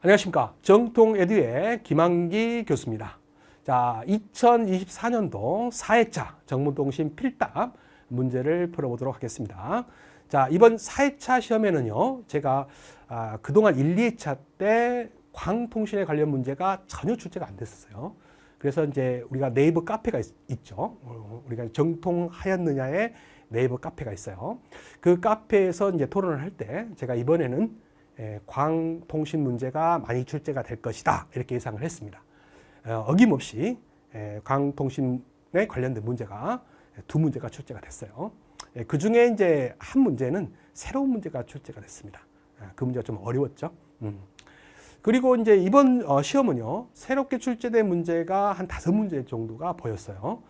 안녕하십니까. 정통에듀의 김한기 교수입니다. 자, 2024년도 4회차 정문통신 필답 문제를 풀어보도록 하겠습니다. 자, 이번 4회차 시험에는요, 제가 그동안 1, 2회차 때 광통신에 관련 문제가 전혀 출제가 안 됐었어요. 그래서 이제 우리가 네이버 카페가 있죠. 우리가 정통하였느냐의 네이버 카페가 있어요. 그 카페에서 이제 토론을 할 때 제가 이번에는 광통신 문제가 많이 출제가 될 것이다, 이렇게 예상을 했습니다. 어김없이 광통신에 관련된 문제가 두 문제가 출제가 됐어요. 그 중에 이제 한 문제는 새로운 문제가 출제가 됐습니다. 그 문제가 좀 어려웠죠. 그리고 이제 이번 시험은요, 새롭게 출제된 문제가 한 5문제 정도가 보였어요.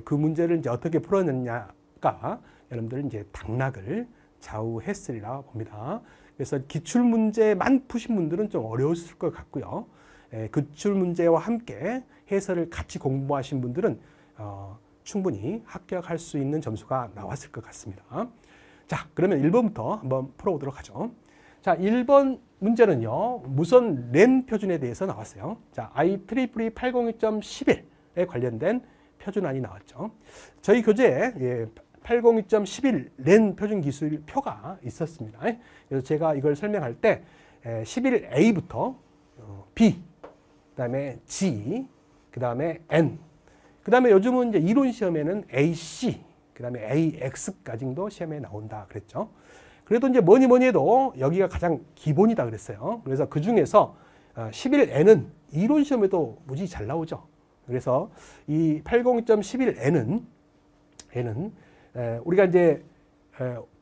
그 문제를 이제 어떻게 풀었느냐가 여러분들 이제 당락을 좌우했으리라 봅니다. 그래서 기출 문제만 푸신 분들은 좀 어려웠을 것 같고요. 기출 문제와 함께 해설을 같이 공부하신 분들은 충분히 합격할 수 있는 점수가 나왔을 것 같습니다. 자, 그러면 1번부터 한번 풀어보도록 하죠. 자, 1번 문제는요, 무선 랜 표준에 대해서 나왔어요. 자, IEEE 802.11에 관련된 표준안이 나왔죠. 저희 교재에 802.11 랜 표준 기술 표가 있었습니다. 그래서 제가 이걸 설명할 때 11A부터 B, 그 다음에 G, 그 다음에 N, 그 다음에 요즘은 이제 이론 시험에는 AC, 그 다음에 AX까지도 시험에 나온다 그랬죠. 그래도 이제 뭐니 해도 여기가 가장 기본이다 그랬어요. 그래서 그 중에서 11N은 이론 시험에도 무지 잘 나오죠. 그래서 이 802.11N은 우리가 이제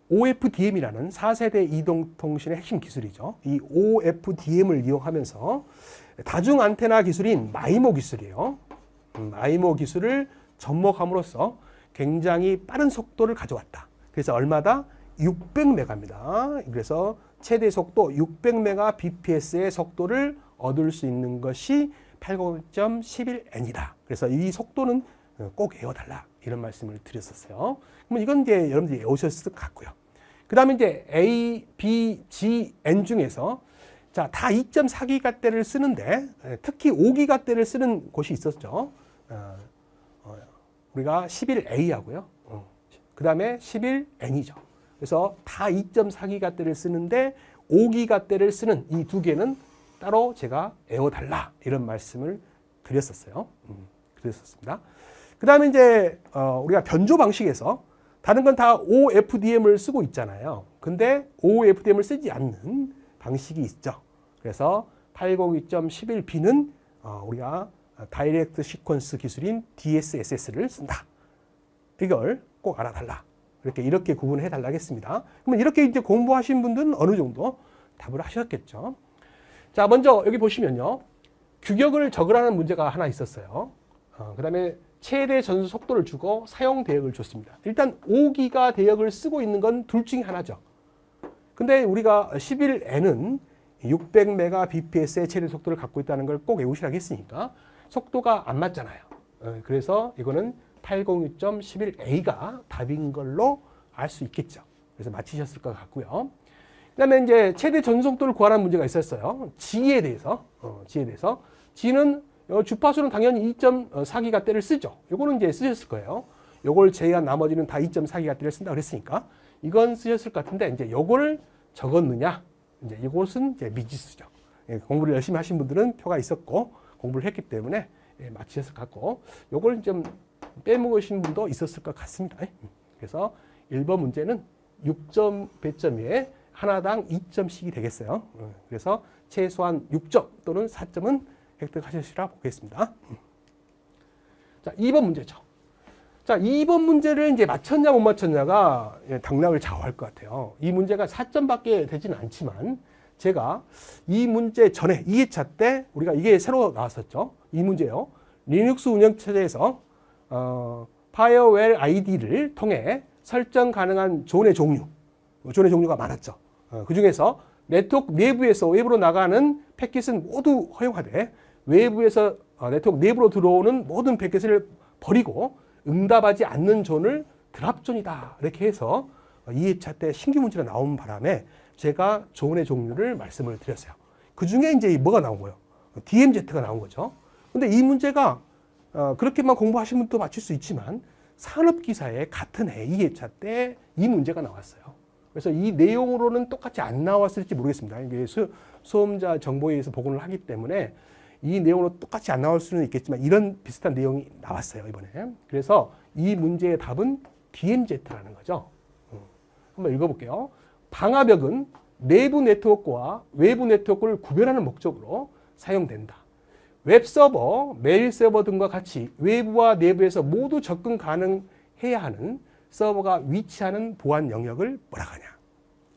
OFDM이라는 4세대 이동통신의 핵심 기술이죠. 이 OFDM을 이용하면서 다중 안테나 기술인 마이모 기술이에요. 마이모 기술을 접목함으로써 굉장히 빠른 속도를 가져왔다. 그래서 얼마다? 600메가입니다. 그래서 최대 속도 600mbps의 속도를 얻을 수 있는 것이 802.11n이다. 그래서 이 속도는 꼭 외워달라, 이런 말씀을 드렸었어요. 그러면 이건 이제 여러분들이 외우셨을 것 같고요. 그 다음에 이제 A, B, G, N 중에서 자, 다 2.4기가대를 쓰는데 특히 5기가대를 쓰는 곳이 있었죠. 우리가 11A하고요. 그 다음에 11N이죠. 그래서 다 2.4기가대를 쓰는데 5기가대를 쓰는 이 두 개는 따로 제가 외워달라, 이런 말씀을 드렸었어요. 드렸었습니다. 그 다음에 이제 우리가 변조 방식에서 다른 건 다 OFDM을 쓰고 있잖아요. 근데 OFDM을 쓰지 않는 방식이 있죠. 그래서 802.11b는 우리가 다이렉트 시퀀스 기술인 DSSS를 쓴다. 이걸 꼭 알아달라. 이렇게 구분해 달라겠습니다. 그러면 이렇게 이제 공부하신 분들은 어느 정도 답을 하셨겠죠. 자, 먼저 여기 보시면요, 규격을 적으라는 문제가 하나 있었어요. 그 다음에 최대 전수 속도를 주고 사용 대역을 줬습니다. 일단 5기가 대역을 쓰고 있는 건 둘 중에 하나죠. 근데 우리가 11N은 600mbps의 최대 속도를 갖고 있다는 걸 꼭 외우시라고 했으니까 속도가 안 맞잖아요. 그래서 이거는 802.11a가 답인 걸로 알 수 있겠죠. 그래서 맞히셨을 것 같고요. 그 다음에 이제 최대 전수 속도를 구하라는 문제가 있었어요. G에 대해서. G는 주파수는 당연히 2.4기가대를 쓰죠. 요거는 이제 쓰셨을 거예요. 요걸 제외한 나머지는 다 2.4기가대를 쓴다고 그랬으니까 이건 쓰셨을 것 같은데, 이제 요거를 적었느냐? 이제 이것은 이제 미지수죠. 공부를 열심히 하신 분들은 표가 있었고 공부를 했기 때문에 맞히셨을 것 같고, 요걸 좀 빼먹으신 분도 있었을 것 같습니다. 그래서 1번 문제는 6점 배점에 하나당 2점씩이 되겠어요. 그래서 최소한 6점 또는 4점은 획득하셨으리라 보겠습니다. 자, 2번 문제죠. 자, 2번 문제를 이제 맞췄냐 못 맞췄냐가 당락을 좌우할 것 같아요. 이 문제가 4점밖에 되지는 않지만 제가 이 문제 전에 2회차 때 우리가 이게 새로 나왔었죠. 이 문제요. 리눅스 운영체제에서 파이어웰 아이디를 통해 설정 가능한 존의 종류가 많았죠. 그 중에서 네트워크 내부에서 외부로 나가는 패킷은 모두 허용하되 외부에서 네트워크 내부로 들어오는 모든 패킷을 버리고 응답하지 않는 존을 드랍존이다, 이렇게 해서 2회차 때 신규 문제가 나온 바람에 제가 존의 종류를 말씀을 드렸어요. 그 중에 이제 뭐가 나온 거예요? DMZ가 나온 거죠. 근데 이 문제가 그렇게만 공부하신 분도 맞출 수 있지만 산업기사에 같은 해 2회차 때 이 문제가 나왔어요. 그래서 이 내용으로는 똑같이 안 나왔을지 모르겠습니다. 이게 수험자 정보에 의해서 복원을 하기 때문에 이 내용으로 똑같이 안 나올 수는 있겠지만 이런 비슷한 내용이 나왔어요, 이번에. 그래서 이 문제의 답은 DMZ라는 거죠. 한번 읽어볼게요. 방화벽은 내부 네트워크와 외부 네트워크를 구별하는 목적으로 사용된다. 웹서버, 메일 서버 등과 같이 외부와 내부에서 모두 접근 가능해야 하는 서버가 위치하는 보안 영역을 뭐라고 하냐?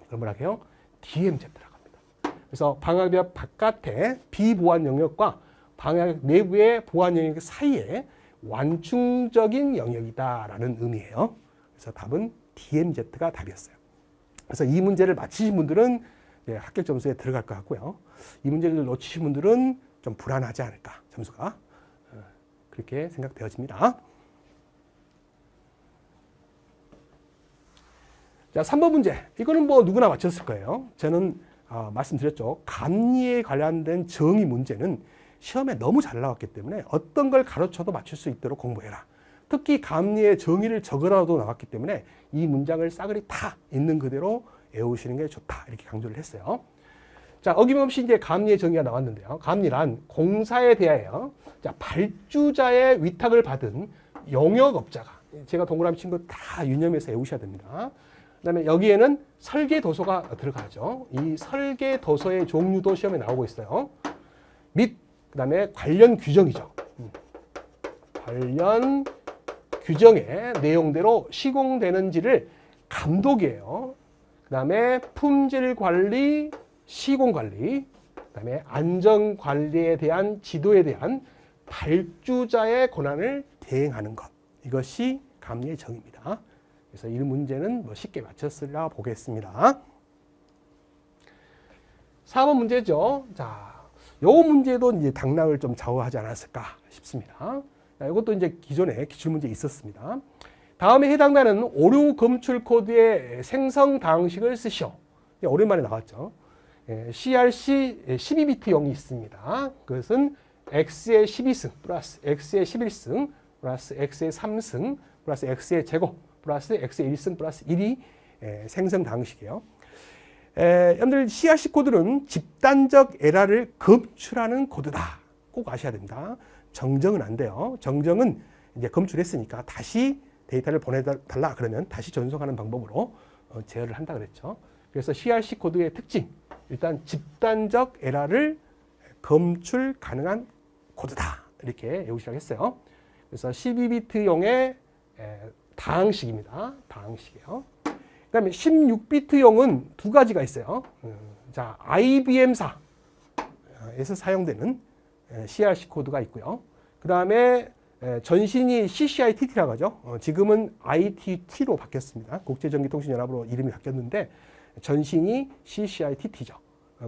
이걸 뭐라고 해요? DMZ라고 합니다. 그래서 방화벽 바깥의 비보안 영역과 방화벽 내부의 보안 영역 사이에 완충적인 영역이다라는 의미예요. 그래서 답은 DMZ가 답이었어요. 그래서 이 문제를 맞히신 분들은 합격 점수에 들어갈 것 같고요. 이 문제를 놓치신 분들은 좀 불안하지 않을까, 점수가. 그렇게 생각되어집니다. 자, 3번 문제. 이거는 뭐 누구나 맞췄을 거예요. 저는 말씀드렸죠. 감리에 관련된 정의 문제는 시험에 너무 잘 나왔기 때문에 어떤 걸 가르쳐도 맞출 수 있도록 공부해라. 특히 감리의 정의를 적으라도 나왔기 때문에 이 문장을 싸그리 다 있는 그대로 외우시는 게 좋다. 이렇게 강조를 했어요. 자, 어김없이 이제 감리의 정의가 나왔는데요. 감리란 공사에 대하여 발주자의 위탁을 받은 영역업자가, 제가 동그라미 친 거 다 유념해서 외우셔야 됩니다. 그다음에 여기에는 설계 도서가 들어가죠. 이 설계 도서의 종류도 시험에 나오고 있어요. 및 그다음에 관련 규정이죠. 관련 규정의 내용대로 시공되는지를 감독이에요. 그다음에 품질 관리, 시공 관리, 그다음에 안전 관리에 대한 지도에 대한 발주자의 권한을 대행하는 것. 이것이 감리의 정의입니다. 그래서 이 문제는 뭐 쉽게 맞췄으리라 보겠습니다. 4번 문제죠. 자, 요 문제도 이제 당락을 좀 좌우하지 않았을까 싶습니다. 자, 이것도 이제 기존에 기출문제 있었습니다. 다음에 해당되는 오류 검출 코드의 생성 방식을 쓰시오. 오랜만에 나왔죠. CRC 12비트용이 있습니다. 그것은 X의 12승 플러스 X의 11승 플러스 X의 3승 플러스 X의 제곱 플러스 X의 1승 플러스 1이 생성 방식이에요. 여러분들 CRC 코드는 집단적 에러를 검출하는 코드다. 꼭 아셔야 됩니다. 정정은 안 돼요. 정정은 이제 검출했으니까 다시 데이터를 보내달라 그러면 다시 전송하는 방법으로 제어를 한다 그랬죠. 그래서 CRC 코드의 특징, 일단 집단적 에러를 검출 가능한 코드다. 이렇게 외우시라고 했어요. 그래서 12비트용의 다항식입니다. 다항식이에요. 그 다음에 16비트용은 두 가지가 있어요. 자, IBM사에서 사용되는 CRC 코드가 있고요. 그 다음에 전신이 CCITT라고 하죠. 지금은 ITT로 바뀌었습니다. 국제전기통신연합으로 이름이 바뀌었는데 전신이 CCITT죠.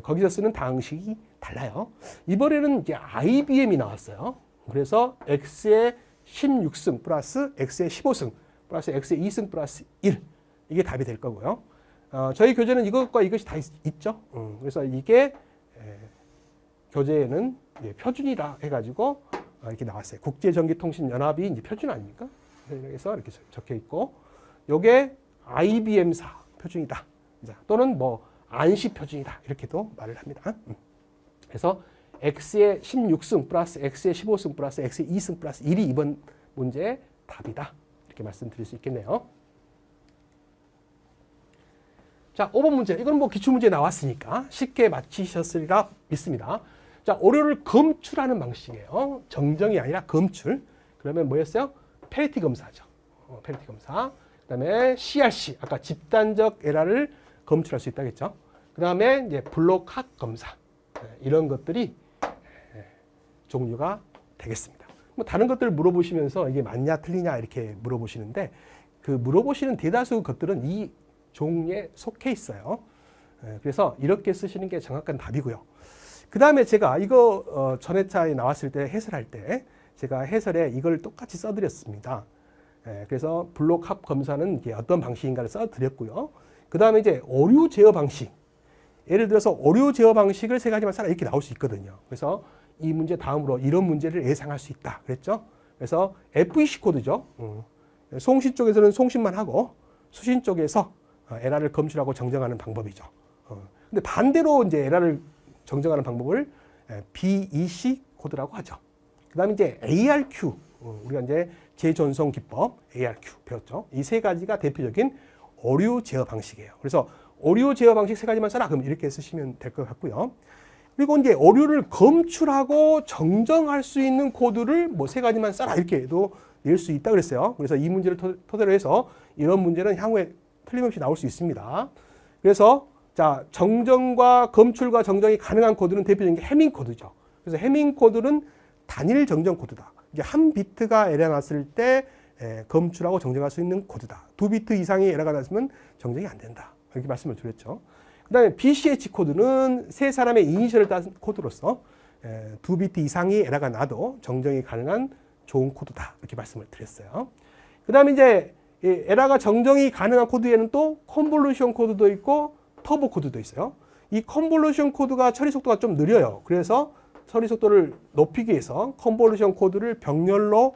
거기서 쓰는 다항식이 달라요. 이번에는 이제 IBM이 나왔어요. 그래서 X의 16승 플러스 X의 15승 플러스 X의 2승 플러스 1. 이게 답이 될 거고요. 저희 교재는 이것과 이것이 다 있죠. 그래서 이게 교재에는 표준이라 해가지고 이렇게 나왔어요. 국제전기통신연합이 이제 표준 아닙니까? 그래서 이렇게 적혀 있고, 요게 IBM사 표준이다. 또는 뭐 안시 표준이다. 이렇게도 말을 합니다. 그래서 X의 16승 플러스 X의 15승 플러스 X의 2승 플러스 1이 이번 문제의 답이다. 이렇게 말씀드릴 수 있겠네요. 자, 5번 문제. 이건 뭐 기출문제 나왔으니까 쉽게 맞히셨으리라 믿습니다. 자, 오류를 검출하는 방식이에요. 정정이 아니라 검출. 그러면 뭐였어요? 페널티 검사죠. 페널티 검사. 그 다음에 CRC. 아까 집단적 에러를 검출할 수 있다겠죠. 그 다음에 이제 블록학 검사. 이런 것들이 종류가 되겠습니다. 뭐 다른 것들 물어보시면서 이게 맞냐 틀리냐 이렇게 물어보시는데 그 물어보시는 대다수 것들은 이 종류에 속해 있어요. 그래서 이렇게 쓰시는 게 정확한 답이고요. 그 다음에 제가 이거 전회차에 나왔을 때 해설할 때 제가 해설에 이걸 똑같이 써드렸습니다. 그래서 블록합 검사는 이게 어떤 방식인가를 써드렸고요. 그 다음에 이제 오류 제어 방식. 예를 들어서 오류 제어 방식을 세 가지만 써라 이렇게 나올 수 있거든요. 그래서 이 문제 다음으로 이런 문제를 예상할 수 있다 그랬죠. 그래서 FEC 코드죠. 송신 쪽에서는 송신만 하고 수신 쪽에서 에러를 검출하고 정정하는 방법이죠. 근데 반대로 이제 에러를 정정하는 방법을 BEC 코드라고 하죠. 그다음에 이제 ARQ, 우리가 이제 재전송 기법 ARQ 배웠죠. 이 세 가지가 대표적인 오류 제어 방식이에요. 그래서 오류 제어 방식 세 가지만 써라. 그럼 이렇게 쓰시면 될 것 같고요. 그리고 이제 오류를 검출하고 정정할 수 있는 코드를 뭐 세 가지만 써라 이렇게 해도 낼 수 있다 그랬어요. 그래서 이 문제를 토대로 해서 이런 문제는 향후에 틀림없이 나올 수 있습니다. 그래서 자, 정정과 검출과 정정이 가능한 코드는 대표적인 게 해밍 코드죠. 그래서 해밍 코드는 단일 정정 코드다. 이게 한 비트가 에러 났을 때 검출하고 정정할 수 있는 코드다. 2비트 이상의 에러가 났으면 정정이 안 된다. 이렇게 말씀을 드렸죠. 그 다음에 BCH 코드는 세 사람의 이니셜을 딴 코드로서 2비트 이상의 에러가 나도 정정이 가능한 좋은 코드다. 이렇게 말씀을 드렸어요. 그 다음에 이제 에러가 정정이 가능한 코드에는 또 컨볼루션 코드도 있고 터보 코드도 있어요. 이 컨볼루션 코드가 처리 속도가 좀 느려요. 그래서 처리 속도를 높이기 위해서 컨볼루션 코드를 병렬로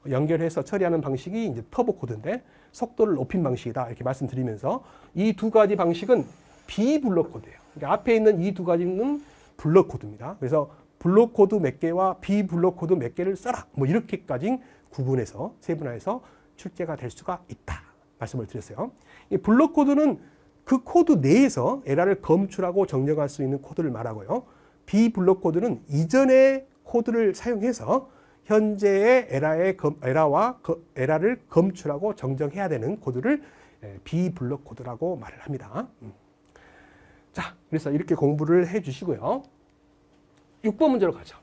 연결해서 처리하는 방식이 이제 터보 코드인데 속도를 높인 방식이다. 이렇게 말씀드리면서 이 두 가지 방식은 비블록 코드예요. 그러니까 앞에 있는 이 두 가지는 블록 코드입니다. 그래서 블록 코드 몇 개와 비블록 코드 몇 개를 써라. 뭐 이렇게까지 구분해서 세분화해서 출제가 될 수가 있다. 말씀을 드렸어요. 이 블록 코드는 그 코드 내에서 에러를 검출하고 정정할 수 있는 코드를 말하고요. 비블록 코드는 이전의 코드를 사용해서 현재의 에러와 에러를 검출하고 정정해야 되는 코드를 비블록 코드라고 말을 합니다. 자, 그래서 이렇게 공부를 해 주시고요. 6번 문제로 가죠.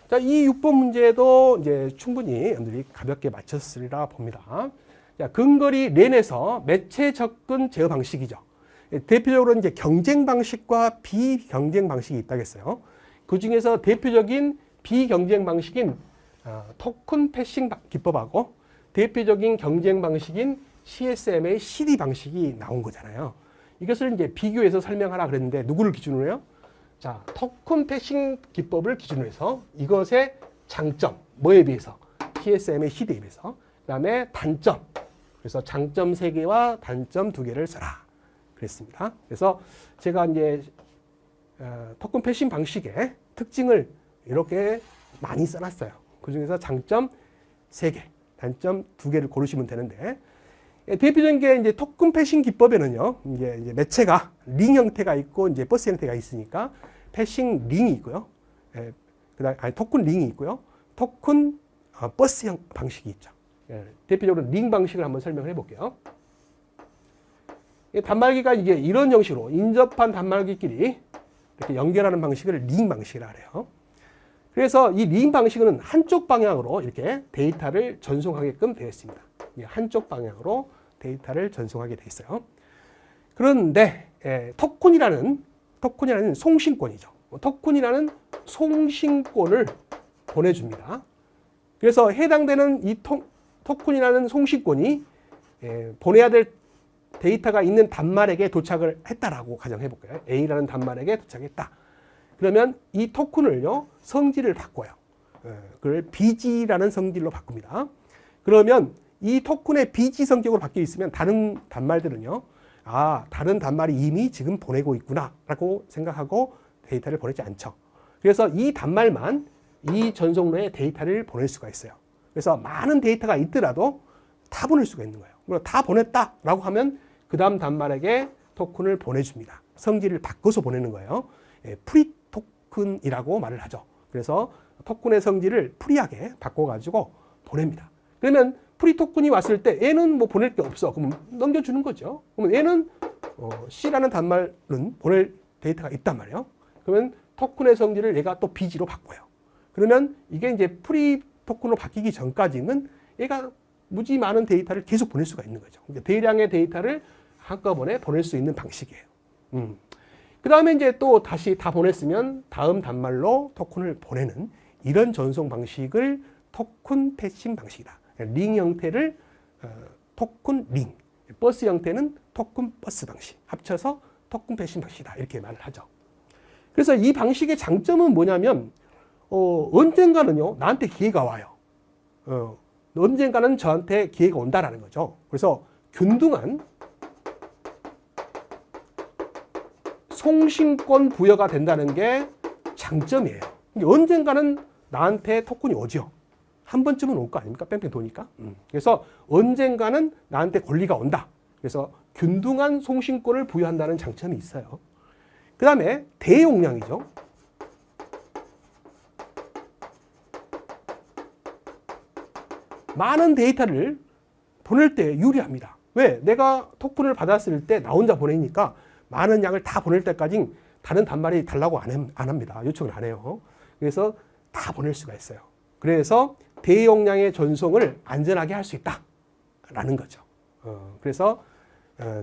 자, 이 6번 문제도 이제 충분히 여러분들이 가볍게 맞췄으리라 봅니다. 자, 근거리 랜에서 매체 접근 제어 방식이죠. 대표적으로 이제 경쟁 방식과 비경쟁 방식이 있다겠어요. 그 중에서 대표적인 비경쟁 방식인 토큰 패싱 기법하고 대표적인 경쟁 방식인 CSM의 CD 방식이 나온 거잖아요. 이것을 이제 비교해서 설명하라 그랬는데 누구를 기준으로요? 자, 토큰 패싱 기법을 기준으로 해서 이것의 장점, 뭐에 비해서? CSM의 CD에 비해서. 그 다음에 단점. 그래서 장점 3개와 단점 2개를 써라. 그랬습니다. 그래서 제가 이제 토큰 패싱 방식의 특징을 이렇게 많이 써놨어요. 그 중에서 장점 3개, 단점 2개를 고르시면 되는데, 대표적인 게 이제 토큰 패싱 기법에는요, 이제 매체가 링 형태가 있고, 이제 버스 형태가 있으니까, 패싱 링이 있고요. 그다음 토큰 링이 있고요. 토큰 버스형 방식이 있죠. 대표적으로 링 방식을 한번 설명을 해볼게요. 단말기가 이게 이런 형식으로 인접한 단말기끼리 이렇게 연결하는 방식을 링 방식이라 그래요. 그래서 이 링 방식은 한쪽 방향으로 이렇게 데이터를 전송하게끔 되어 있습니다. 한쪽 방향으로 데이터를 전송하게 되어 있어요. 그런데 토큰이라는 송신권이죠. 토큰이라는 송신권을 보내줍니다. 그래서 해당되는 이 토큰이라는 송신권이 보내야 될 데이터가 있는 단말에게 도착을 했다라고 가정해 볼까요? A라는 단말에게 도착했다. 그러면 이 토큰을요, 성질을 바꿔요. 그걸 BG라는 성질로 바꿉니다. 그러면 이 토큰의 BG 성격으로 바뀌어 있으면 다른 단말들은요, 다른 단말이 이미 지금 보내고 있구나 라고 생각하고 데이터를 보내지 않죠. 그래서 이 단말만 이 전송로에 데이터를 보낼 수가 있어요. 그래서 많은 데이터가 있더라도 다 보낼 수가 있는 거예요. 그리고 다 보냈다라고 하면 그 다음 단말에게 토큰을 보내줍니다. 성질을 바꿔서 보내는 거예요. 프리 토큰이라고 말을 하죠. 그래서 토큰의 성질을 프리하게 바꿔가지고 보냅니다. 그러면 프리 토큰이 왔을 때 얘는 뭐 보낼 게 없어. 그럼 넘겨주는 거죠. 그러면 얘는 C라는 단말은 보낼 데이터가 있단 말이에요. 그러면 토큰의 성질을 얘가 또 BG로 바꿔요. 그러면 이게 이제 프리 토큰으로 바뀌기 전까지는 얘가 무지 많은 데이터를 계속 보낼 수가 있는 거죠. 그러니까 대량의 데이터를 한꺼번에 보낼 수 있는 방식이에요. 그 다음에 이제 또 다시 다 보냈으면 다음 단말로 토큰을 보내는 이런 전송 방식을 토큰 패싱 방식이다. 링 형태를 토큰 링, 버스 형태는 토큰 버스 방식 합쳐서 토큰 패싱 방식이다. 이렇게 말을 하죠. 그래서 이 방식의 장점은 뭐냐면 언젠가는요 나한테 기회가 와요. 언젠가는 저한테 기회가 온다라는 거죠. 그래서 균등한 송신권 부여가 된다는 게 장점이에요. 언젠가는 나한테 토큰이 오죠. 한 번쯤은 올 거 아닙니까? 뺑뺑 도니까. 그래서 언젠가는 나한테 권리가 온다. 그래서 균등한 송신권을 부여한다는 장점이 있어요. 그 다음에 대용량이죠. 많은 데이터를 보낼 때 유리합니다. 왜? 내가 토큰을 받았을 때 나 혼자 보내니까 많은 양을 다 보낼 때까지 다른 단말이 달라고 안 합니다. 요청을 안 해요. 그래서 다 보낼 수가 있어요. 그래서 대용량의 전송을 안전하게 할 수 있다라는 거죠. 그래서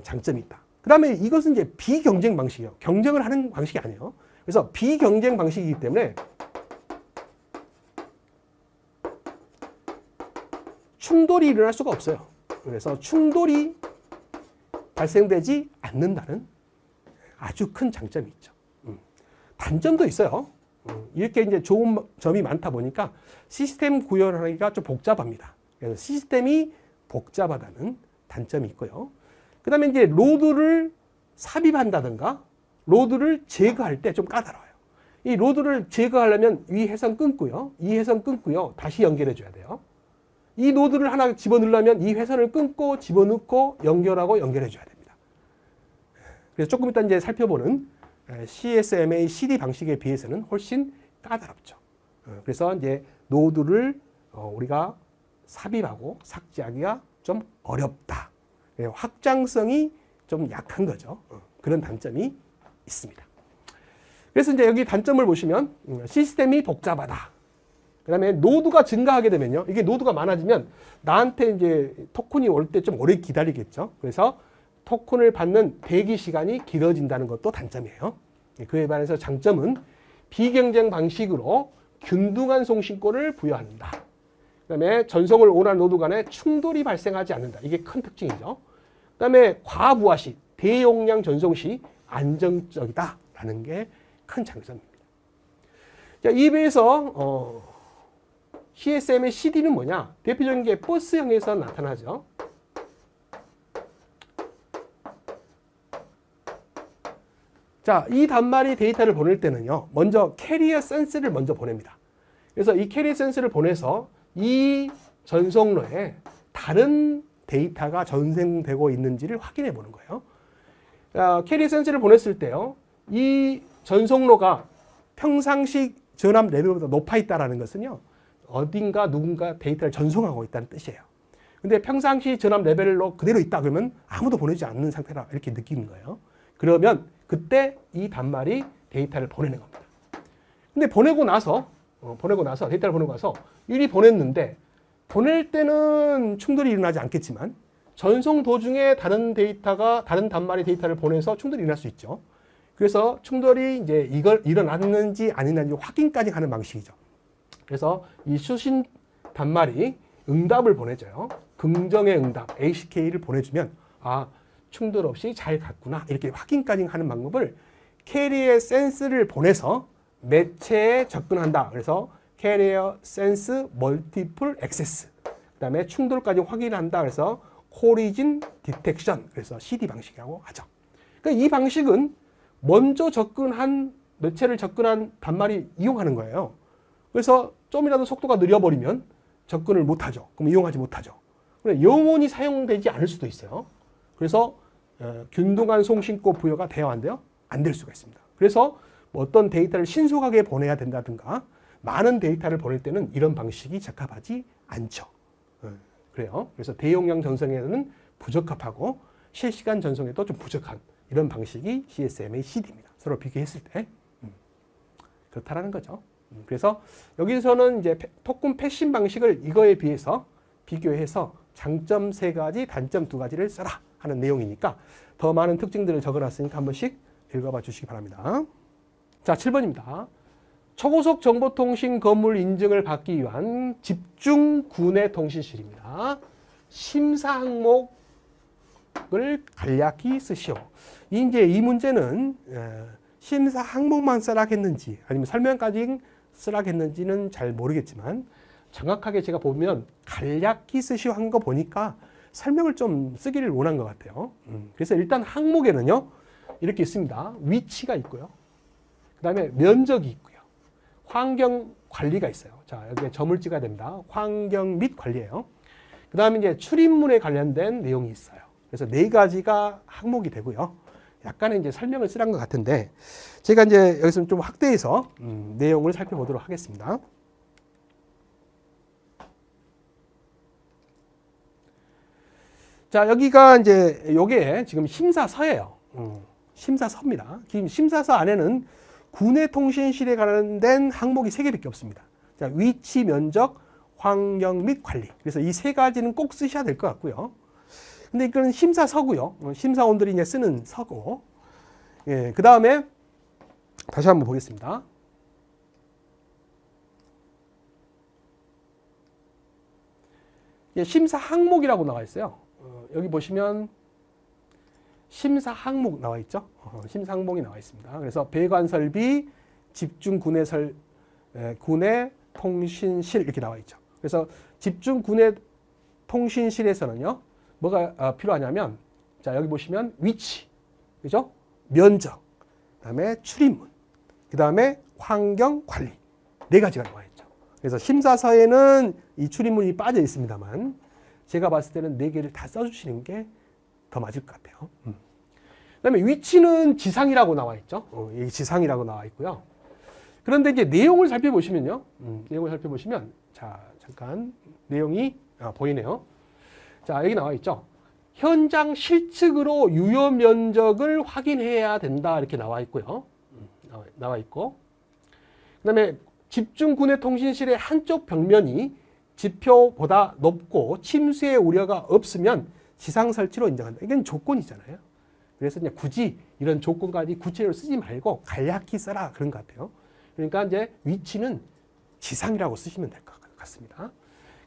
장점이 있다. 그 다음에 이것은 이제 비경쟁 방식이에요. 경쟁을 하는 방식이 아니에요. 그래서 비경쟁 방식이기 때문에 충돌이 일어날 수가 없어요. 그래서 충돌이 발생되지 않는다는 아주 큰 장점이 있죠. 단점도 있어요. 이렇게 이제 좋은 점이 많다 보니까 시스템 구현하기가 좀 복잡합니다. 그래서 시스템이 복잡하다는 단점이 있고요. 그 다음에 이제 로드를 삽입한다든가 로드를 제거할 때 좀 까다로워요. 이 로드를 제거하려면 위 회선 끊고요. 이 회선 끊고요. 다시 연결해 줘야 돼요. 이 노드를 하나 집어넣으려면 이 회선을 끊고 집어넣고 연결하고 연결해 줘야 됩니다. 그래서 조금 이따 이제 살펴보는 CSMA CD 방식에 비해서는 훨씬 까다롭죠. 그래서 이제 노드를 우리가 삽입하고 삭제하기가 좀 어렵다. 확장성이 좀 약한 거죠. 그런 단점이 있습니다. 그래서 이제 여기 단점을 보시면 시스템이 복잡하다. 그 다음에 노드가 증가하게 되면요. 이게 노드가 많아지면 나한테 이제 토큰이 올 때 좀 오래 기다리겠죠. 그래서 토큰을 받는 대기 시간이 길어진다는 것도 단점이에요. 그에 반해서 장점은 비경쟁 방식으로 균등한 송신권을 부여한다. 그 다음에 전송을 원하는 노드 간에 충돌이 발생하지 않는다. 이게 큰 특징이죠. 그 다음에 과부하 시, 대용량 전송 시 안정적이다라는 게 큰 장점입니다. 자, 이 배에서 CSM의 CD는 뭐냐? 대표적인 게 버스형에서 나타나죠. 자, 이 단말이 데이터를 보낼 때는요. 먼저 캐리어 센스를 먼저 보냅니다. 그래서 이 캐리어 센스를 보내서 이 전송로에 다른 데이터가 전송되고 있는지를 확인해 보는 거예요. 캐리어 센스를 보냈을 때요. 이 전송로가 평상시 전압 레벨보다 높아 있다는 것은요. 어딘가 누군가 데이터를 전송하고 있다는 뜻이에요. 근데 평상시 전압 레벨로 그대로 있다 그러면 아무도 보내지 않는 상태라 이렇게 느끼는 거예요. 그러면 그때 이 단말이 데이터를 보내는 겁니다. 근데 보내고 나서 데이터를 보내고 나서 일이 보냈는데 보낼 때는 충돌이 일어나지 않겠지만 전송 도중에 다른 단말이 데이터를 보내서 충돌이 일어날 수 있죠. 그래서 충돌이 이제 이걸 일어났는지 아니는지 확인까지 하는 방식이죠. 그래서 이 수신 단말이 응답을 보내줘요. 긍정의 응답, ACK를 보내주면 충돌 없이 잘 갔구나 이렇게 확인까지 하는 방법을 캐리어 센스를 보내서 매체에 접근한다. 그래서 캐리어 센스 멀티플 액세스 그 다음에 충돌까지 확인한다. 그래서 코리진 디텍션 그래서 CD 방식이라고 하죠. 그러니까 이 방식은 먼저 매체를 접근한 단말이 이용하는 거예요. 그래서 좀이라도 속도가 느려버리면 접근을 못하죠. 그럼 이용하지 못하죠. 영원히 사용되지 않을 수도 있어요. 그래서 균등한 송신권 부여가 되어야 한대요. 안 될 수가 있습니다. 그래서 어떤 데이터를 신속하게 보내야 된다든가 많은 데이터를 보낼 때는 이런 방식이 적합하지 않죠. 그래요. 그래서 대용량 전송에는 부적합하고 실시간 전송에도 좀 부족한 이런 방식이 CSMA CD입니다. 서로 비교했을 때 그렇다라는 거죠. 그래서 여기서는 이제 토큰 패싱 방식을 이거에 비해서 비교해서 장점 3가지, 단점 2가지를 써라 하는 내용이니까 더 많은 특징들을 적어놨으니까 한 번씩 읽어봐 주시기 바랍니다. 자, 7번입니다. 초고속 정보통신 건물 인증을 받기 위한 집중 구내 통신실입니다. 심사 항목 간략히 쓰시오. 이제 이 문제는 심사 항목만 쓰라겠는지 아니면 설명까지 쓰라겠는지는 잘 모르겠지만 정확하게 제가 보면 간략히 쓰시오 한 거 보니까 설명을 좀 쓰기를 원한 것 같아요. 그래서 일단 항목에는요 이렇게 있습니다. 위치가 있고요. 그 다음에 면적이 있고요. 환경 관리가 있어요. 자, 여기에 점을 찍어야 됩니다. 환경 및 관리예요. 그 다음에 이제 출입문에 관련된 내용이 있어요. 그래서 4가지가 항목이 되고요. 약간의 이제 설명을 쓰란 것 같은데 제가 이제 여기서 좀 확대해서 내용을 살펴보도록 하겠습니다. 자, 여기가 이제 요게 지금 심사서예요. 심사서입니다. 지금 심사서 안에는 구내통신실에 관련된 항목이 3개밖에 없습니다. 자, 위치, 면적, 환경 및 관리. 그래서 이 3가지는 꼭 쓰셔야 될 것 같고요. 근데 이건 심사서고요. 심사원들이 이제 쓰는 서고. 예, 그 다음에 다시 한번 보겠습니다. 예, 심사 항목이라고 나와 있어요. 여기 보시면 심사 항목 나와 있죠. 심사 항목이 나와 있습니다. 그래서 배관 설비, 집중 구내 구내 통신실 이렇게 나와 있죠. 그래서 집중 구내 통신실에서는요, 뭐가 필요하냐면, 자, 여기 보시면 위치, 그죠? 면적, 그 다음에 출입문, 그 다음에 환경 관리. 4가지가 나와 있죠. 그래서 심사서에는 이 출입문이 빠져 있습니다만, 제가 봤을 때는 4개를 다 써주시는 게 더 맞을 것 같아요. 그 다음에 위치는 지상이라고 나와 있죠. 이 지상이라고 나와 있고요. 그런데 이제 내용을 살펴보시면요. 내용을 살펴보시면, 자, 잠깐, 내용이 보이네요. 자, 여기 나와 있죠. 현장 실측으로 유효 면적을 확인해야 된다. 이렇게 나와 있고요. 나와 있고. 그 다음에 집중 구내 통신실의 한쪽 벽면이 지표보다 높고 침수의 우려가 없으면 지상 설치로 인정한다. 이건 조건이잖아요. 그래서 이제 굳이 이런 조건까지 구체적으로 쓰지 말고 간략히 써라 그런 것 같아요. 그러니까 이제 위치는 지상이라고 쓰시면 될 것 같습니다.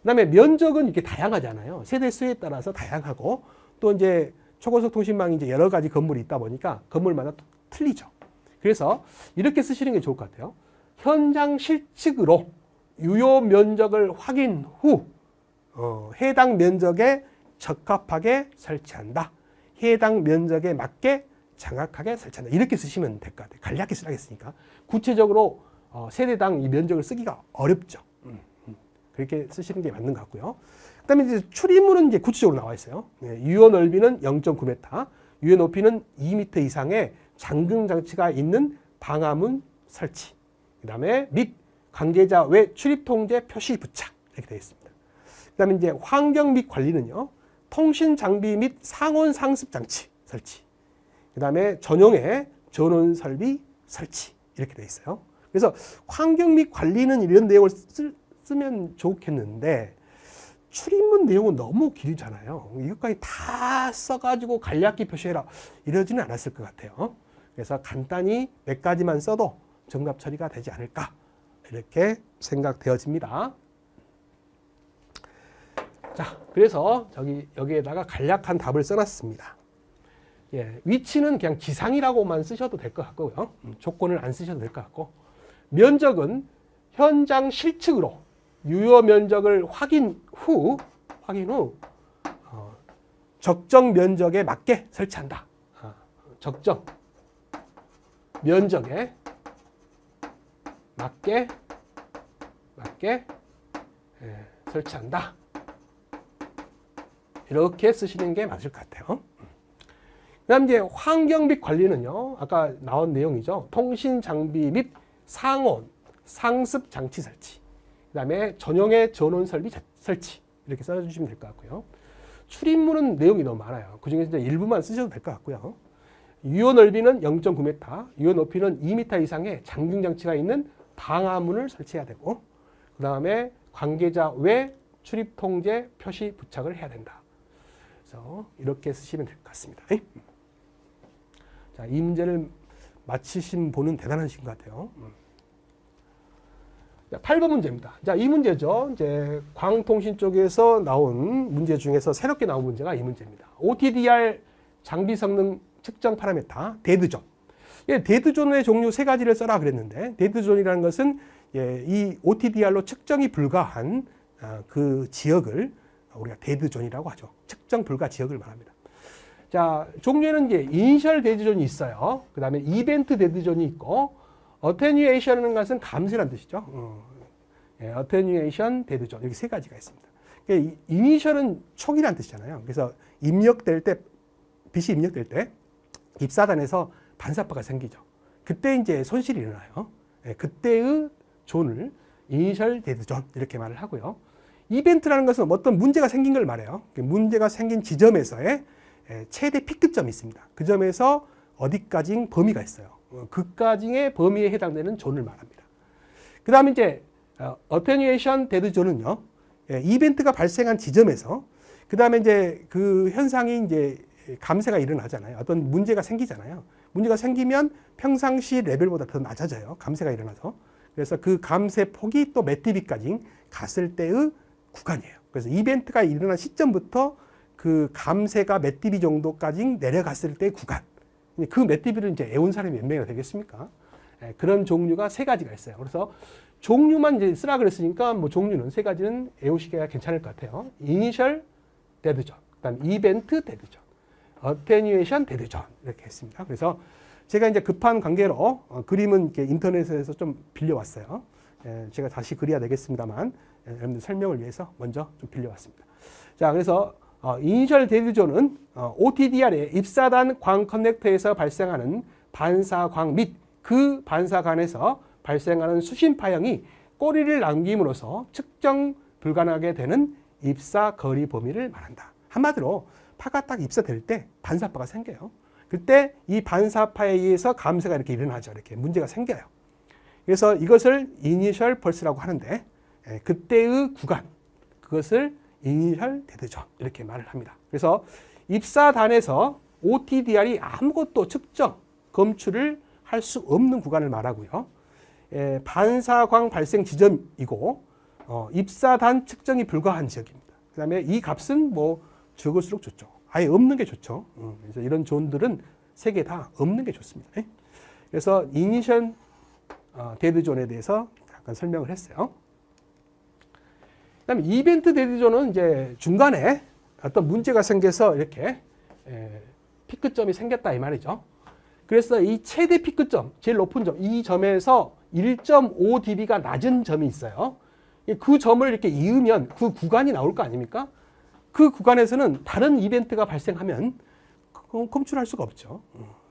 그다음에 면적은 이렇게 다양하잖아요. 세대 수에 따라서 다양하고 또 이제 초고속 통신망이 이제 여러 가지 건물이 있다 보니까 건물마다 또 틀리죠. 그래서 이렇게 쓰시는 게 좋을 것 같아요. 현장 실측으로 유효 면적을 확인 후 해당 면적에 적합하게 설치한다. 해당 면적에 맞게 정확하게 설치한다. 이렇게 쓰시면 될 것 같아요. 간략히 쓰라겠으니까. 구체적으로 세대당 이 면적을 쓰기가 어렵죠. 그렇게 쓰시는 게 맞는 것 같고요. 그 다음에 이제 출입문은 이제 구체적으로 나와 있어요. 유효 넓이는 0.9m, 유효 높이는 2m 이상의 잠금 장치가 있는 방화문 설치. 그 다음에 및 관계자 외 출입 통제 표시 부착. 이렇게 되어 있습니다. 그 다음에 이제 환경 및 관리는요. 통신 장비 및 상온 상습 장치 설치. 그 다음에 전용의 전원 설비 설치. 이렇게 되어 있어요. 그래서 환경 및 관리는 이런 내용을 쓰면 좋겠는데 출입문 내용은 너무 길잖아요. 이것까지 다 써가지고 간략히 표시해라. 이러지는 않았을 것 같아요. 그래서 간단히 몇 가지만 써도 정답 처리가 되지 않을까. 이렇게 생각되어집니다. 자, 그래서 여기에다가 간략한 답을 써놨습니다. 예, 위치는 그냥 지상이라고만 쓰셔도 될 것 같고요. 조건을 안 쓰셔도 될 것 같고, 면적은 현장 실측으로 유효 면적을 확인 후 적정 면적에 맞게 설치한다. 적정 면적에 맞게 설치한다. 이렇게 쓰시는 게 맞을 것 같아요. 그 다음 이제 환경 및 관리는요. 아까 나온 내용이죠. 통신 장비 및 상온, 상습 장치 설치. 그 다음에 전용의 전원 설비 설치. 이렇게 써주시면 될 것 같고요. 출입문은 내용이 너무 많아요. 그 중에서 이제 일부만 쓰셔도 될 것 같고요. 유효 넓이는 0.9m, 유효 높이는 2m 이상의 잠금 장치가 있는 방화문을 설치해야 되고, 그 다음에 관계자 외 출입 통제 표시 부착을 해야 된다. 그래서 이렇게 쓰시면 될 것 같습니다. 자, 이 문제를 맞히신 분은 대단하신 것 같아요. 자, 8번 문제입니다. 자, 이 문제죠. 이제 광통신 쪽에서 나온 문제 중에서 새롭게 나온 문제가 이 문제입니다. OTDR 장비 성능 측정 파라미터 데드존. 데드존의 종류 세 가지를 써라 그랬는데 데드존이라는 것은 이 OTDR로 측정이 불가한 그 지역을 우리가 데드존이라고 하죠. 측정 불가 지역을 말합니다. 자, 종류에는 이제 이니셜 데드존이 있어요. 그 다음에 이벤트 데드존이 있고 어테뉴에이션은 것은 감쇄라는 뜻이죠. 어테뉴에이션 데드존 이렇게 세 가지가 있습니다. 이니셜은 초기라는 뜻이잖아요. 그래서 입력될 때 빛이 입력될 때 입사단에서 반사파가 생기죠. 그때 이제 손실이 일어나요. 그때의 존을 이니셜 데드존 이렇게 말을 하고요. 이벤트라는 것은 어떤 문제가 생긴 걸 말해요. 문제가 생긴 지점에서의 최대 피크점이 있습니다. 그 점에서 어디까지 범위가 있어요. 그까지의 범위에 해당되는 존을 말합니다. 그 다음에 이제 어테뉴에이션 데드존은요, 이벤트가 발생한 지점에서 그 다음에 이제 그 현상이 이제 감쇄가 일어나잖아요. 어떤 문제가 생기잖아요. 문제가 생기면 평상시 레벨보다 더 낮아져요. 감쇄가 일어나서. 그래서 그 감쇄 폭이 또 몇 dB까지 갔을 때의 구간이에요. 그래서 이벤트가 일어난 시점부터 그 감쇄가 몇 dB 정도까지 내려갔을 때 구간. 그 몇 dB를 이제 외운 사람이 몇 명이나 되겠습니까? 그런 종류가 세 가지가 있어요. 그래서 종류만 이제 쓰라 그랬으니까 뭐 종류는 세 가지는 외우시기가 괜찮을 것 같아요. 이니셜 데드존, 그다음 이벤트 데드존, 어테뉴에이션 데드존 이렇게 했습니다. 그래서 제가 이제 급한 관계로 그림은 이렇게 인터넷에서 좀 빌려왔어요. 제가 다시 그려야 되겠습니다만 여러분들 설명을 위해서 먼저 좀 빌려왔습니다. 자, 그래서 이니셜 데드존은 OTDR의 입사단 광 커넥터에서 발생하는 반사광 및 그 반사관에서 발생하는 수신 파형이 꼬리를 남김으로써 측정 불가능하게 되는 입사 거리 범위를 말한다. 한마디로 파가 딱 입사될 때 반사파가 생겨요. 그때 이 반사파에 의해서 감쇄가 이렇게 일어나죠. 이렇게 문제가 생겨요. 그래서 이것을 이니셜 펄스라고 하는데 그때의 구간, 그것을 이니셜 데드존 이렇게 말을 합니다. 그래서 입사단에서 OTDR이 아무것도 측정, 검출을 할 수 없는 구간을 말하고요. 반사광 발생 지점이고 입사단 측정이 불가한 지역입니다. 그 다음에 이 값은 뭐 적을수록 좋죠. 아예 없는 게 좋죠. 그래서 이런 존들은 세 개 다 없는 게 좋습니다. 그래서 이니셜 데드존에 대해서 잠깐 설명을 했어요. 그다음에 이벤트 데드존은 이제 중간에 어떤 문제가 생겨서 이렇게 피크점이 생겼다 이 말이죠. 그래서 이 최대 피크점, 제일 높은 점, 이 점에서 1.5 dB가 낮은 점이 있어요. 그 점을 이렇게 이으면 그 구간이 나올 거 아닙니까? 그 구간에서는 다른 이벤트가 발생하면 검출할 수가 없죠.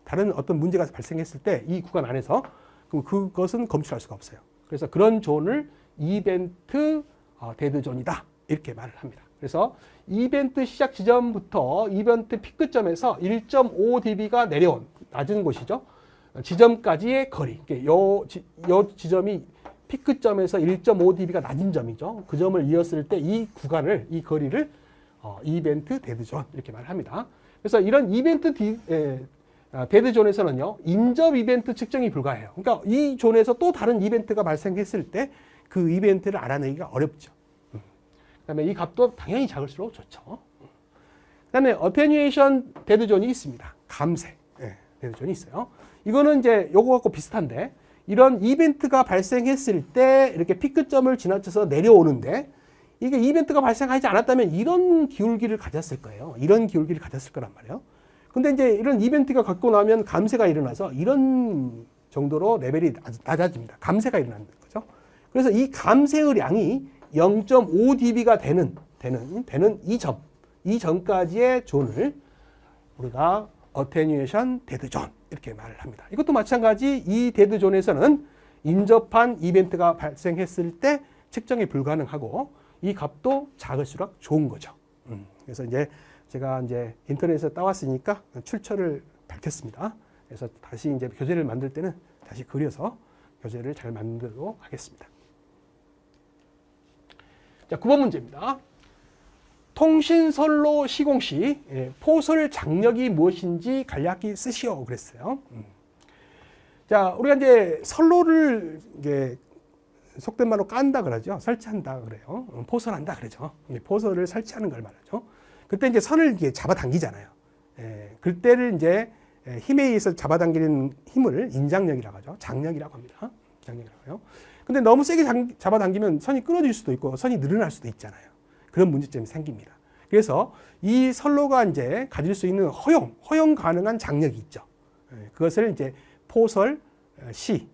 다른 어떤 문제가 발생했을 때 이 구간 안에서 그것은 검출할 수가 없어요. 그래서 그런 존을 이벤트 데드존이다 이렇게 말을 합니다. 그래서 이벤트 시작 지점부터 이벤트 피크점에서 1.5 dB가 내려온 낮은 곳이죠. 지점까지의 거리. 요 지점이 피크점에서 1.5 dB가 낮은 점이죠. 그 점을 이었을 때 이 구간을, 이 거리를 이벤트 데드존 이렇게 말합니다. 그래서 이런 이벤트 데드존에서는요, 인접 이벤트 측정이 불가해요. 그러니까 이 존에서 또 다른 이벤트가 발생했을 때 그 이벤트를 알아내기가 어렵죠. 그다음에 이 값도 당연히 작을수록 좋죠. 그다음에 어테뉴에이션 데드존이 있습니다. 감쇄 데드존이 있어요. 이거는 이제 요거 갖고 비슷한데 이런 이벤트가 발생했을 때 이렇게 피크점을 지나쳐서 내려오는데 이게 이벤트가 발생하지 않았다면 이런 기울기를 가졌을 거예요. 이런 기울기를 가졌을 거란 말이에요. 근데 이제 이런 이벤트가 갖고 나면 감쇄가 일어나서 이런 정도로 레벨이 낮아집니다. 감쇄가 일어나는 거죠. 그래서 이 감쇄의 량이 0.5 dB가 되는 이 점까지의 존을 우리가 어테뉴에이션 데드존 이렇게 말을 합니다. 이것도 마찬가지 이 데드존에서는 인접한 이벤트가 발생했을 때 측정이 불가능하고 이 값도 작을수록 좋은 거죠. 그래서 이제 제가 이제 인터넷에서 따왔으니까 출처를 밝혔습니다. 그래서 다시 이제 교재를 만들 때는 다시 그려서 교재를 잘 만들도록 하겠습니다. 자, 9번 문제입니다. 통신선로 시공 시 포설 장력이 무엇인지 간략히 쓰시오 그랬어요. 자, 우리가 이제 선로를 이제 속된 말로 깐다 그러죠. 설치한다 그래요. 포설한다 그러죠. 포설을 설치하는 걸 말하죠. 그때 이제 선을 이제 잡아당기잖아요. 그때를 이제 힘에 의해서 잡아당기는 힘을 인장력이라고 하죠. 장력이라고 합니다. 장력이라고 해요. 근데 너무 세게 잡아당기면 선이 끊어질 수도 있고 선이 늘어날 수도 있잖아요. 그런 문제점이 생깁니다. 그래서 이 선로가 이제 가질 수 있는 허용 가능한 장력이 있죠. 그것을 이제 포설 시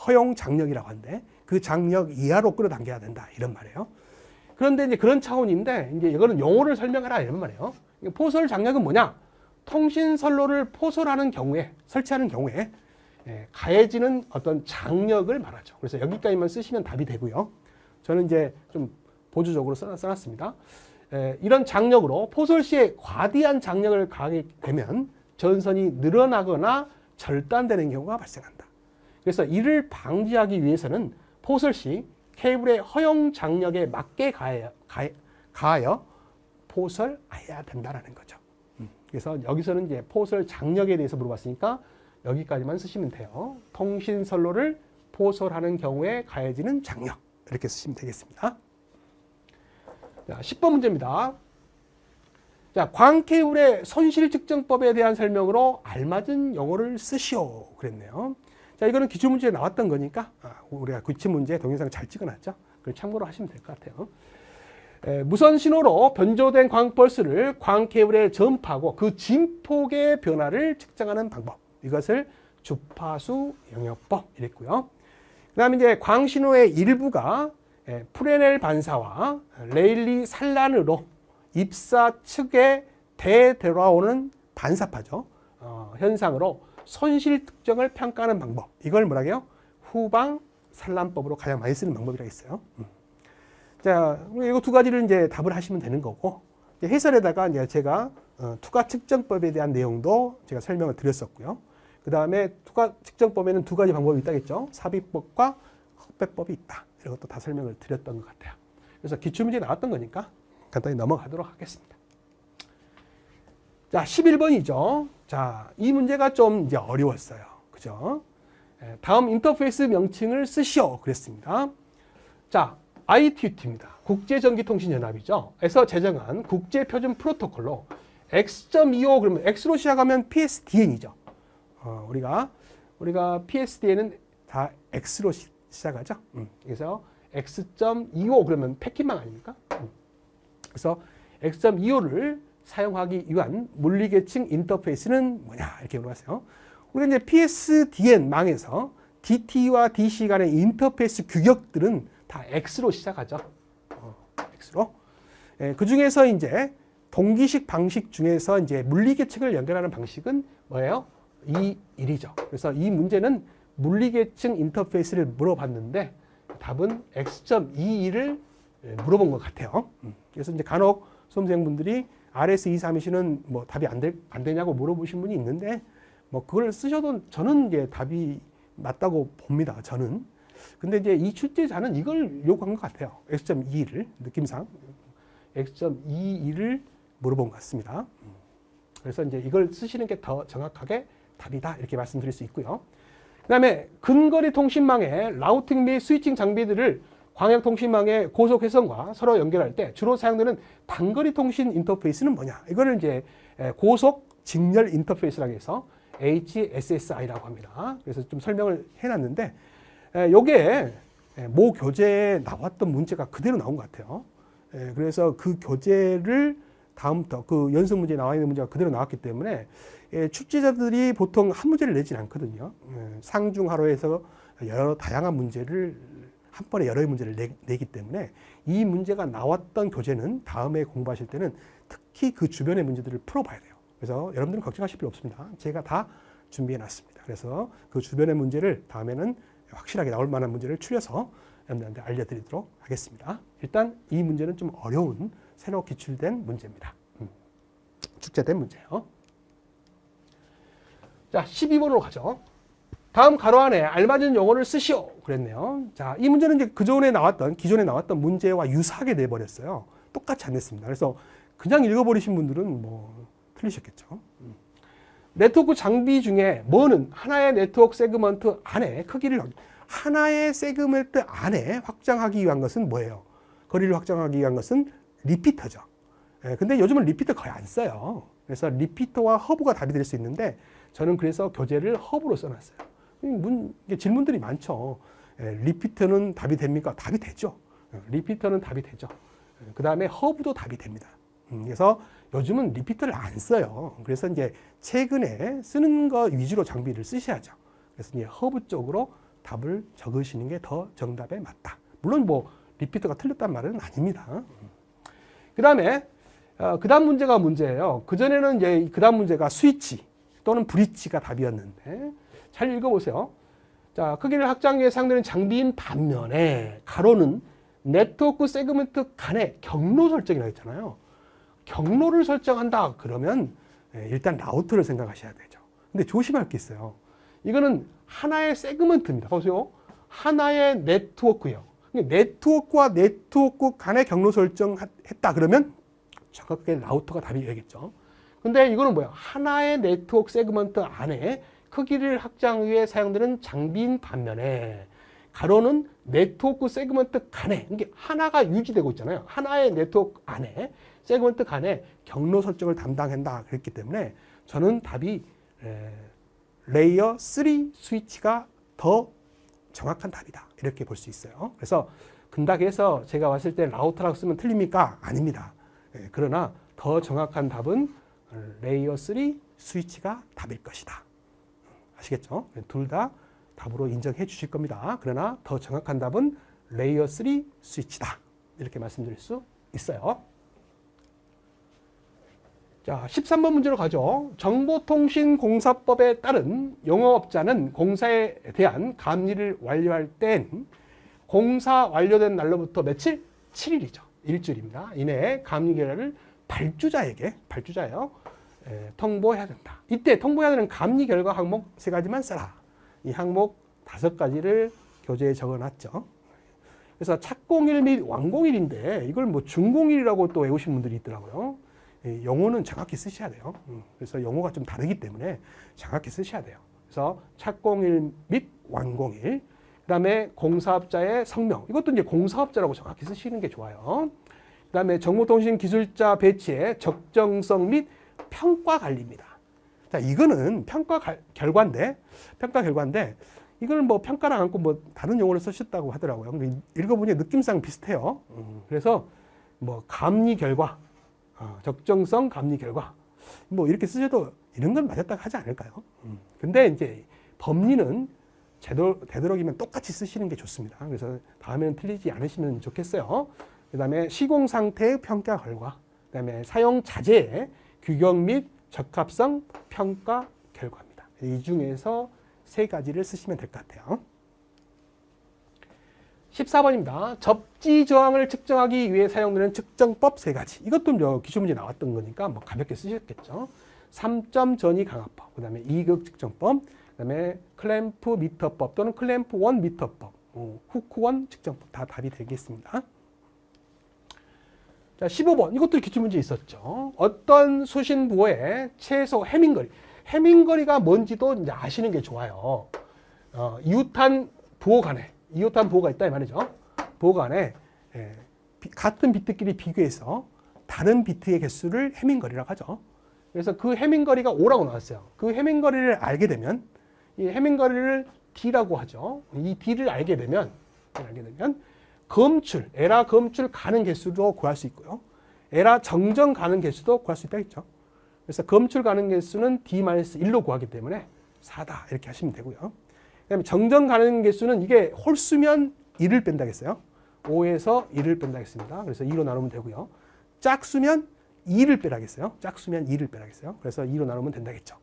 허용 장력이라고 하는데 그 장력 이하로 끌어당겨야 된다 이런 말이에요. 그런데 이제 그런 차원인데 이제 이거는 용어를 설명하라 이런 말이에요. 포설 장력은 뭐냐? 통신 선로를 포설하는 경우에 설치하는 경우에 가해지는 어떤 장력을 말하죠. 그래서 여기까지만 쓰시면 답이 되고요. 저는 이제 좀 보조적으로 써놨습니다. 이런 장력으로 포설 시에 과디한 장력을 가하게 되면 전선이 늘어나거나 절단되는 경우가 발생한다. 그래서 이를 방지하기 위해서는 포설 시 케이블의 허용 장력에 맞게 가하여 포설해야 된다라는 거죠. 그래서 여기서는 이제 포설 장력에 대해서 물어봤으니까 여기까지만 쓰시면 돼요. 통신 선로를 포설하는 경우에 가해지는 장력 이렇게 쓰시면 되겠습니다. 자, 10번 문제입니다. 자, 광케이블의 손실 측정법에 대한 설명으로 알맞은 용어를 쓰시오 그랬네요. 자, 이거는 기출문제에 나왔던 거니까 우리가 기출문제 동영상 잘 찍어놨죠. 그걸 참고로 하시면 될 것 같아요. 무선 신호로 변조된 광펄스를 광케이블에 전파하고 그 진폭의 변화를 측정하는 방법. 이것을 주파수 영역법 이랬고요. 그 다음에 이제 광신호의 일부가 프레넬 반사와 레일리 산란으로 입사 측에 되돌아오는 반사파죠. 현상으로 손실 특정을 평가하는 방법. 이걸 뭐라고 해요? 후방 산란법으로 가장 많이 쓰는 방법이라고 했어요. 자, 이거 두 가지를 이제 답을 하시면 되는 거고, 해설에다가 이제 제가 투과 측정법에 대한 내용도 제가 설명을 드렸었고요. 그 다음에 투과 측정법에는 두 가지 방법이 있다겠죠. 삽입법과 흑백법이 있다. 이런 것도 다 설명을 드렸던 것 같아요. 그래서 기출문제 나왔던 거니까 간단히 넘어가도록 하겠습니다. 자, 11번이죠. 자, 이 문제가 좀 이제 어려웠어요. 그죠? 다음 인터페이스 명칭을 쓰시오. 그랬습니다. 자, ITUT입니다. 국제전기통신연합이죠. 에서 제정한 국제표준 프로토콜로 X.25 그러면 X로 시작하면 PSDN이죠. 우리가 PSDN은 다 X로 시작하죠. 그래서 X.25 그러면 패킷망 아닙니까? 그래서 X.25를 사용하기 위한 물리계층 인터페이스는 뭐냐 이렇게 물어봤어요. 우리가 이제 PSDN 망에서 DT와 DC 간의 인터페이스 규격들은 다 X로 시작하죠. X로. 그 중에서 이제 동기식 방식 중에서 이제 물리계층을 연결하는 방식은 뭐예요? 2.1이죠. 그래서 이 문제는 물리계층 인터페이스를 물어봤는데 답은 X.22를 물어본 것 같아요. 그래서 이제 간혹 수험생분들이 RS232는 뭐 답이 안 되냐고 물어보신 분이 있는데 뭐 그걸 쓰셔도 저는 이제 답이 맞다고 봅니다. 저는. 근데 이제 이 출제자는 이걸 요구한 것 같아요. X.22를 느낌상 X.22를 물어본 것 같습니다. 그래서 이제 이걸 쓰시는 게 더 정확하게 답이다 이렇게 말씀드릴 수 있고요. 그 다음에 근거리 통신망의 라우팅 및 스위칭 장비들을 광역통신망의 고속 회선과 서로 연결할 때 주로 사용되는 단거리 통신 인터페이스는 뭐냐? 이거를 이제 고속 직렬 인터페이스라고 해서 HSSI라고 합니다. 그래서 좀 설명을 해놨는데 요게 모 교재에 나왔던 문제가 그대로 나온 것 같아요. 그래서 그 교재를 다음부터 그 연습 문제에 나와 있는 문제가 그대로 나왔기 때문에 출제자들이 보통 한 문제를 내진 않거든요. 상중하로 해서 여러 다양한 문제를 한 번에 여러 문제를 내기 때문에 이 문제가 나왔던 교재는 다음에 공부하실 때는 특히 그 주변의 문제들을 풀어봐야 돼요. 그래서 여러분들은 걱정하실 필요 없습니다. 제가 다 준비해 놨습니다. 그래서 그 주변의 문제를 다음에는 확실하게 나올 만한 문제를 추려서 여러분들한테 알려드리도록 하겠습니다. 일단 이 문제는 좀 어려운 새로 기출된 문제입니다. 축제된 문제예요. 자, 12번으로 가죠. 다음 가로 안에 알맞은 용어를 쓰시오 그랬네요. 자, 이 문제는 이제 기존에 나왔던 문제와 유사하게 내버렸어요. 똑같이 안 냈습니다. 그래서 그냥 읽어버리신 분들은 뭐 틀리셨겠죠. 네트워크 장비 중에 뭐는 하나의 네트워크 세그먼트 안에 크기를 하나의 세그먼트 안에 확장하기 위한 것은 뭐예요? 거리를 확장하기 위한 것은 리피터죠. 근데 요즘은 리피터 거의 안 써요. 그래서 리피터와 허브가 답이 될 수 있는데 저는 그래서 교재를 허브로 써놨어요. 질문들이 많죠. 리피터는 답이 됩니까? 답이 되죠. 리피터는 답이 되죠. 그 다음에 허브도 답이 됩니다. 그래서 요즘은 리피터를 안 써요. 그래서 이제 최근에 쓰는 거 위주로 장비를 쓰셔야죠. 그래서 이제 허브 쪽으로 답을 적으시는 게 더 정답에 맞다. 물론 뭐 리피터가 틀렸단 말은 아닙니다. 그 다음에 그 다음 문제가 문제예요. 그전에는 이제 그 다음 문제가 스위치 또는 브릿지가 답이었는데 잘 읽어보세요. 자, 크기를 확장 위해 사용되는 장비인 반면에 가로는 네트워크 세그먼트 간의 경로 설정이라고 했잖아요. 경로를 설정한다 그러면 일단 라우터를 생각하셔야 되죠. 근데 조심할 게 있어요. 이거는 하나의 세그먼트입니다. 보세요. 하나의 네트워크예요. 네트워크와 네트워크 간의 경로 설정했다 그러면 정확하게 라우터가 답이 되겠죠. 근데 이거는 뭐야? 하나의 네트워크 세그먼트 안에 크기를 확장 위해 사용되는 장비인 반면에 가로는 네트워크 세그먼트 간에 이게 하나가 유지되고 있잖아요. 하나의 네트워크 안에 세그먼트 간에 경로 설정을 담당한다 그랬기 때문에 저는 답이 레이어 3 스위치가 더 정확한 답이다. 이렇게 볼 수 있어요. 그래서 근닥에서 제가 왔을 때 라우터라고 쓰면 틀립니까? 아닙니다. 그러나 더 정확한 답은 레이어 3 스위치가 답일 것이다. 아시겠죠? 둘 다 답으로 인정해 주실 겁니다. 그러나 더 정확한 답은 레이어 3 스위치다. 이렇게 말씀드릴 수 있어요. 자, 13번 문제로 가죠. 정보통신공사법에 따른 영업자는 공사에 대한 감리를 완료할 땐 공사 완료된 날로부터 며칠? 7일이죠. 일주일입니다. 이내에 감리 결과를 발주자예요. 통보해야 된다. 이때 통보해야 되는 감리 결과 항목 3가지만 써라. 이 항목 5가지를 교재에 적어놨죠. 그래서 착공일 및 완공일인데 이걸 뭐 준공일이라고 또 외우신 분들이 있더라고요. 용어는 정확히 쓰셔야 돼요. 그래서 용어가 좀 다르기 때문에 정확히 쓰셔야 돼요. 그래서 착공일 및 완공일, 그 다음에 공사업자의 성명, 이것도 이제 공사업자라고 정확히 쓰시는 게 좋아요. 그 다음에 정보통신 기술자 배치의 적정성 및 평가 관리입니다. 자, 이거는 평가 결과인데 이걸 뭐 평가랑 않고 뭐 다른 용어를 쓰셨다고 하더라고요. 근데 읽어보니 느낌상 비슷해요. 그래서 뭐 감리 결과, 적정성 감리 결과 뭐 이렇게 쓰셔도 이런 건 맞았다고 하지 않을까요? 근데 이제 법리는 되도록이면 똑같이 쓰시는 게 좋습니다. 그래서 다음에는 틀리지 않으시면 좋겠어요. 그 다음에 시공 상태의 평가 결과, 그 다음에 사용 자재의 규격 및 적합성 평가 결과입니다. 이 중에서 3가지를 쓰시면 될 것 같아요. 14번입니다. 접지 저항을 측정하기 위해 사용되는 측정법 3가지. 이것도 기출문제 나왔던 거니까 뭐 가볍게 쓰셨겠죠. 3점 전위 강화법, 그 다음에 2극 측정법, 그 다음에 클램프 미터법 또는 클램프 원 미터법, 후크 원 측정법 다 답이 되겠습니다. 자, 15번. 이것도 기출문제 있었죠. 어떤 수신부호의 최소 해밍거리가 뭔지도 이제 아시는 게 좋아요. 이웃한 부호 간에, 이웃한 부호가 있다 이 말이죠. 부호 간에 같은 비트끼리 비교해서 다른 비트의 개수를 해밍거리라고 하죠. 그래서 그 해밍거리가 5라고 나왔어요. 그 해밍거리를 알게 되면 이 해밍거리를 D라고 하죠. 이 D를 알게 되면 에라 검출 가는 개수도 구할 수 있고요. 에라 정정 가는 개수도 구할 수 있다 했죠. 그래서 검출 가는 개수는 D-1로 구하기 때문에 4다 이렇게 하시면 되고요. 그다음에 정정 가는 개수는 이게 홀수면 1을 뺀다겠어요. 5에서 1을 뺀다겠습니다. 그래서 2로 나누면 되고요. 짝수면 2를 빼라겠어요. 짝수면 2를 빼라겠어요. 그래서 2로 나누면 된다겠죠.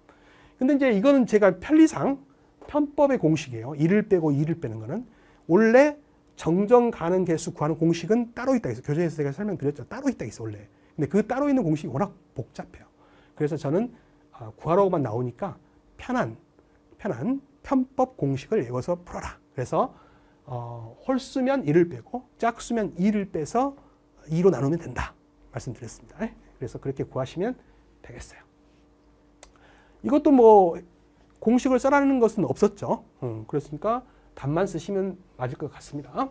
근데 이제 이거는 제가 편리상 편법의 공식이에요. 1을 빼고 2를 빼는 거는 원래 정정 가능 개수 구하는 공식은 따로 있다 있어. 교재에서 제가 설명드렸죠. 따로 있다 있어 원래. 근데 그 따로 있는 공식이 워낙 복잡해요. 그래서 저는 구하라고만 나오니까 편한 편법 공식을 외워서 풀어라. 그래서 홀수면 1을 빼고 짝수면 2를 빼서 2로 나누면 된다. 말씀드렸습니다. 그래서 그렇게 구하시면 되겠어요. 이것도 뭐 공식을 써라는 것은 없었죠. 그렇으니까 답만 쓰시면 맞을 것 같습니다.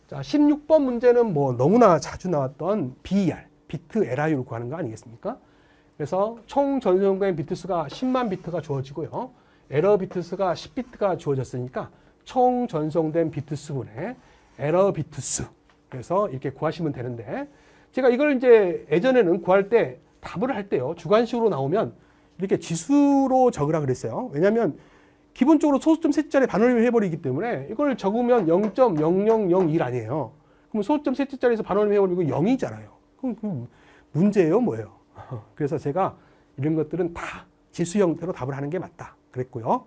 자, 16번 문제는 뭐 너무나 자주 나왔던 BER, 비트 LI를 구하는 거 아니겠습니까? 그래서 총 전송된 비트 수가 10만 비트가 주어지고요. 에러 비트 수가 10비트가 주어졌으니까 총 전송된 비트 수분의 에러 비트 수. 그래서 이렇게 구하시면 되는데, 제가 이걸 이제 예전에는 구할 때 답을 할 때요, 주관식으로 나오면 이렇게 지수로 적으라 그랬어요. 왜냐하면 기본적으로 소수점 셋자리 반올림을 해버리기 때문에 이걸 적으면 0.0001 아니에요. 그럼 소수점 셋자리에서 반올림 해버리면 이거 0이잖아요. 그럼 문제예요, 뭐예요? 그래서 제가 이런 것들은 다 지수 형태로 답을 하는 게 맞다 그랬고요.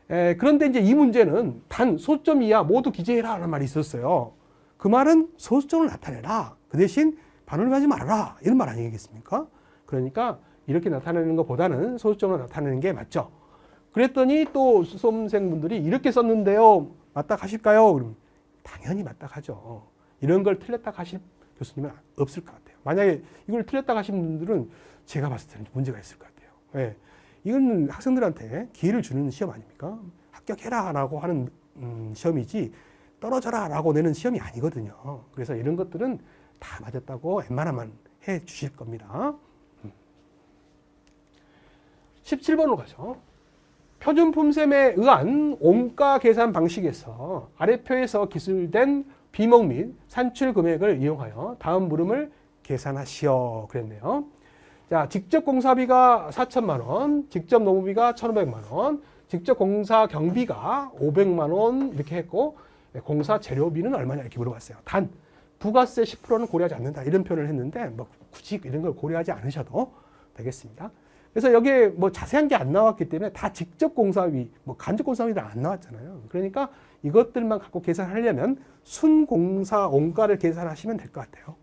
그런데 이제 이 문제는 단 소수점 이하 모두 기재해라 라는 말이 있었어요. 그 말은 소수점을 나타내라. 그 대신 반올림하지 말아라. 이런 말 아니겠습니까? 그러니까 이렇게 나타내는 것보다는 소수점을 나타내는 게 맞죠. 그랬더니 또 수험생분들이 이렇게 썼는데요, 맞다 가실까요? 그럼 당연히 맞다 가죠. 이런 걸 틀렸다 가실 교수님은 없을 것 같아요. 만약에 이걸 틀렸다 가신 분들은 제가 봤을 때는 문제가 있을 것 같아요. 예. 이건 학생들한테 기회를 주는 시험 아닙니까? 합격해라 라고 하는 시험이지 떨어져라 라고 내는 시험이 아니거든요. 그래서 이런 것들은 다 맞았다고 웬만하면 해 주실 겁니다. 17번으로 가죠. 표준 품셈에 의한 원가 계산 방식에서 아래표에서 기술된 비목 및 산출 금액을 이용하여 다음 물음을 계산하시오 그랬네요. 자, 직접 공사비가 4천만 원, 직접 노무비가 1,500만 원, 직접 공사 경비가 500만 원 이렇게 했고, 공사 재료비는 얼마냐 이렇게 물어봤어요. 단 부가세 10%는 고려하지 않는다 이런 표현을 했는데 뭐 굳이 이런 걸 고려하지 않으셔도 되겠습니다. 그래서 여기에 뭐 자세한 게 안 나왔기 때문에 다 직접 공사비, 뭐 간접 공사비는 안 나왔잖아요. 그러니까 이것들만 갖고 계산하려면 순공사 원가를 계산하시면 될 것 같아요.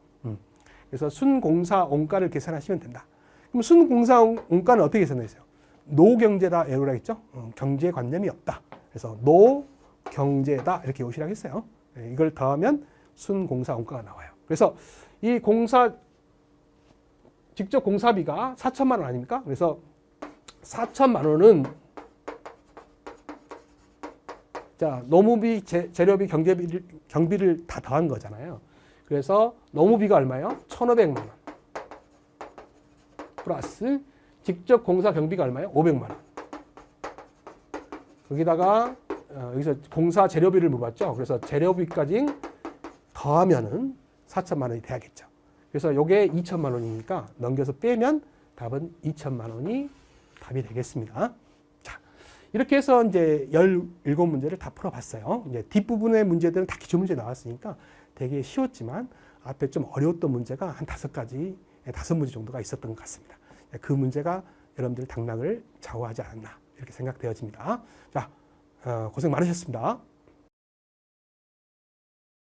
그래서 순공사 원가를 계산하시면 된다. 그럼 순공사 원가는 어떻게 계산했어요? 노경제다 이러라 했죠. 경제관념이 없다. 그래서 노경제다 이렇게 오시라고 했어요. 이걸 더하면 순공사 원가가 나와요. 그래서 이 직접 공사비가 4천만 원 아닙니까? 그래서 4천만 원은 자, 노무비, 재료비, 경비를 다 더한 거잖아요. 그래서 노무비가 얼마예요? 1,500만 원. 플러스 직접 공사 경비가 얼마예요? 500만 원. 거기다가 여기서 공사 재료비를 물어봤죠. 그래서 재료비까지 더하면은 4천만 원이 돼야겠죠. 그래서 이게 2천만 원이니까 넘겨서 빼면 답은 2천만 원이 답이 되겠습니다. 자, 이렇게 해서 이제 17문제를 다 풀어봤어요. 이제 뒷부분의 문제들은 다 기출문제 나왔으니까 되게 쉬웠지만 앞에 좀 어려웠던 문제가 한 5가지, 5문제 정도가 있었던 것 같습니다. 그 문제가 여러분들 당락을 좌우하지 않았나 이렇게 생각되어집니다. 자, 고생 많으셨습니다.